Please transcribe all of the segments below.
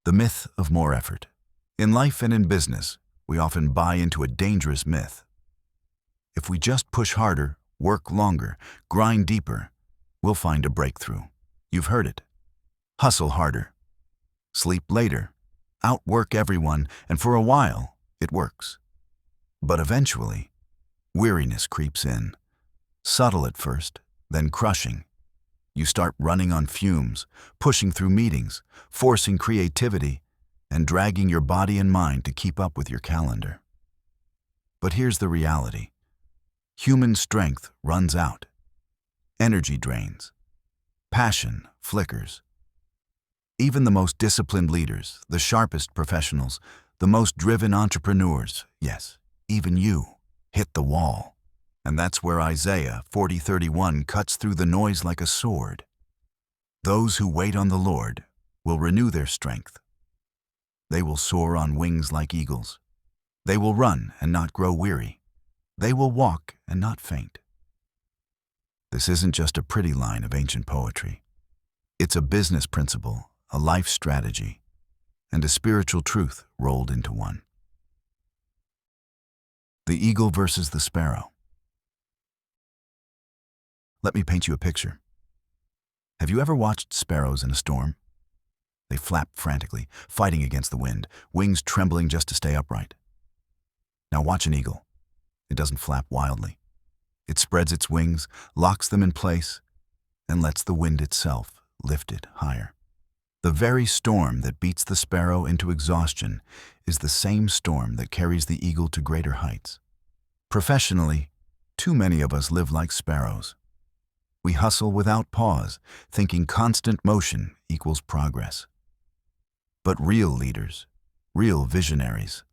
The myth of more effort. In life and in business, we often buy into a dangerous myth. If we just push harder, work longer, grind deeper, we'll find a breakthrough. You've heard it. Hustle harder. Sleep later. Outwork everyone, and for a while, it works. But eventually, weariness creeps in. Subtle at first, then crushing. You start running on fumes, pushing through meetings, forcing creativity, and dragging your body and mind to keep up with your calendar. But here's the reality. Human strength runs out. Energy drains. Passion flickers. Even the most disciplined leaders, the sharpest professionals, the most driven entrepreneurs, yes, even you, hit the wall. And that's where Isaiah 40:31 cuts through the noise like a sword. Those who wait on the Lord will renew their strength. They will soar on wings like eagles. They will run and not grow weary. They will walk and not faint. This isn't just a pretty line of ancient poetry. It's a business principle, a life strategy, and a spiritual truth rolled into one. The eagle versus the sparrow. Let me paint you a picture. Have you ever watched sparrows in a storm? They flap frantically, fighting against the wind, wings trembling just to stay upright. Now watch an eagle. It doesn't flap wildly. It spreads its wings, locks them in place, and lets the wind itself lift it higher. The very storm that beats the sparrow into exhaustion is the same storm that carries the eagle to greater heights. Professionally, too many of us live like sparrows. We hustle without pause, thinking constant motion equals progress. But real leaders, real visionaries,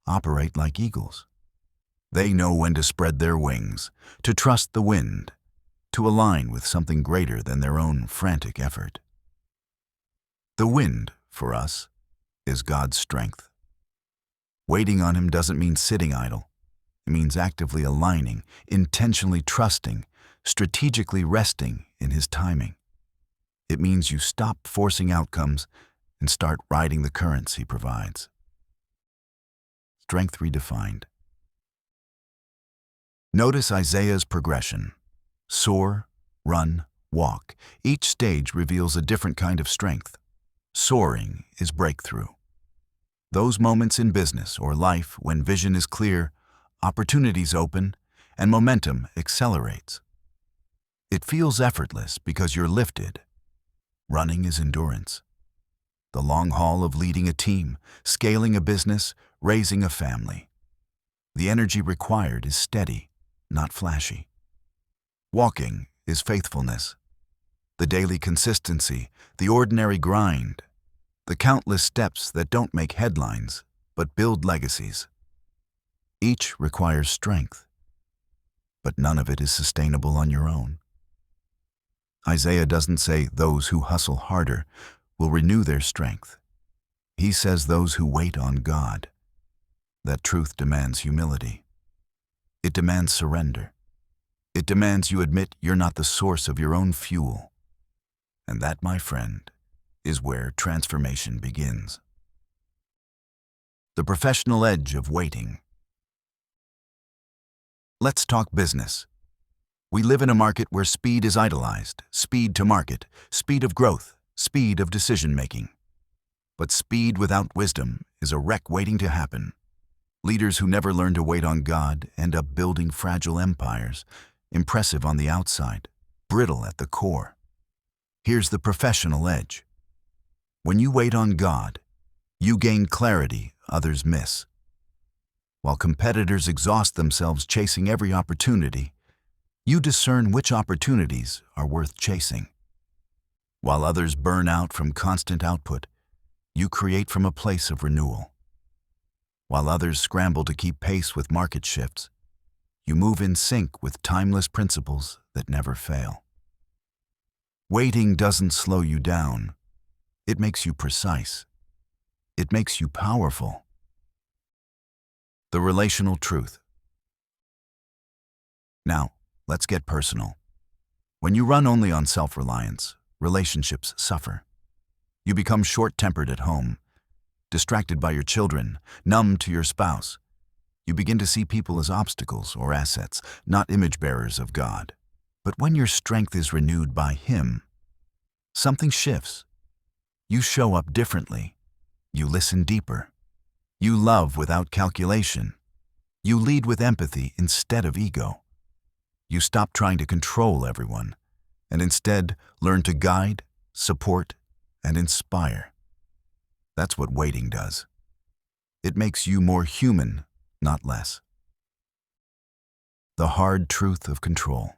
operate like eagles. They know when to spread their wings, to trust the wind, to align with something greater than their own frantic effort. The wind, for us, is God's strength. Waiting on Him doesn't mean sitting idle. It means actively aligning, intentionally trusting, strategically resting in His timing. It means you stop forcing outcomes and start riding the currents He provides. Strength redefined. Notice Isaiah's progression. Soar, run, walk. Each stage reveals a different kind of strength. Soaring is breakthrough. Those moments in business or life when vision is clear, opportunities open, and momentum accelerates. It feels effortless because you're lifted. Running is endurance. The long haul of leading a team, scaling a business, raising a family. The energy required is steady, not flashy. Walking is faithfulness. The daily consistency, the ordinary grind, the countless steps that don't make headlines, but build legacies. Each requires strength, but none of it is sustainable on your own. Isaiah doesn't say those who hustle harder will renew their strength. He says those who wait on God. That truth demands humility. It demands surrender. It demands you admit you're not the source of your own fuel. And that, my friend, is where transformation begins. The professional edge of waiting. Let's talk business. We live in a market where speed is idolized, speed to market, speed of growth, speed of decision-making. But speed without wisdom is a wreck waiting to happen. Leaders who never learn to wait on God end up building fragile empires, impressive on the outside, brittle at the core. Here's the professional edge. When you wait on God, you gain clarity others miss. While competitors exhaust themselves chasing every opportunity, you discern which opportunities are worth chasing. While others burn out from constant output, you create from a place of renewal. While others scramble to keep pace with market shifts, you move in sync with timeless principles that never fail. Waiting doesn't slow you down. It makes you precise. It makes you powerful. The relational truth. Now, let's get personal. When you run only on self-reliance, relationships suffer. You become short-tempered at home, distracted by your children, numb to your spouse. You begin to see people as obstacles or assets, not image bearers of God. But when your strength is renewed by Him, something shifts. You show up differently. You listen deeper. You love without calculation. You lead with empathy instead of ego. You stop trying to control everyone, and instead learn to guide, support, and inspire. That's what waiting does. It makes you more human, not less. The hard truth of control.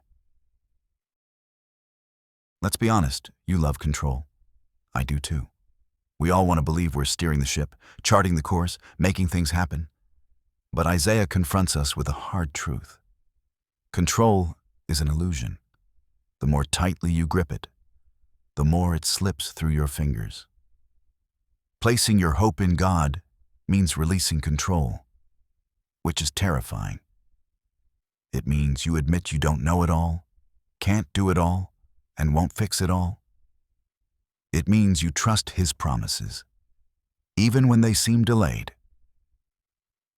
Let's be honest, you love control. I do too. We all want to believe we're steering the ship, charting the course, making things happen. But Isaiah confronts us with a hard truth. Control is an illusion. The more tightly you grip it, the more it slips through your fingers. Placing your hope in God means releasing control, which is terrifying. It means you admit you don't know it all, can't do it all, and won't fix it all. It means you trust His promises, even when they seem delayed,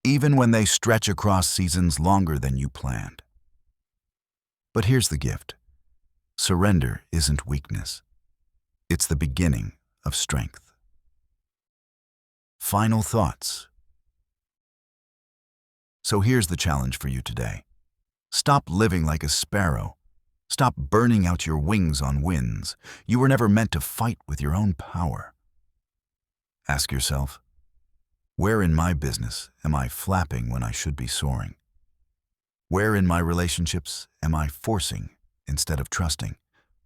even when they stretch across seasons longer than you planned. But here's the gift. Surrender isn't weakness. It's the beginning of strength. Final thoughts. So here's the challenge for you today. Stop living like a sparrow. Stop burning out your wings on winds. You were never meant to fight with your own power. Ask yourself, where in my business am I flapping when I should be soaring? Where in my relationships am I forcing instead of trusting?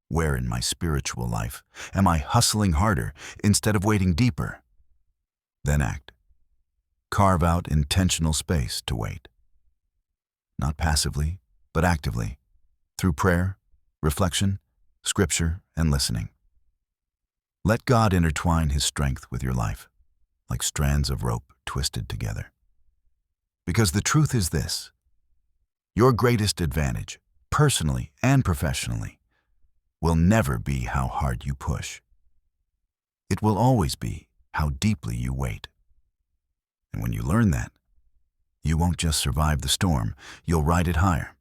Where in my spiritual life am I hustling harder instead of waiting deeper? Then act. Carve out intentional space to wait. Not passively, but actively, through prayer, reflection, scripture, and listening. Let God intertwine His strength with your life, like strands of rope twisted together. Because the truth is this: your greatest advantage, personally and professionally, will never be how hard you push. It will always be how deeply you wait. And when you learn that, you won't just survive the storm, you'll ride it higher.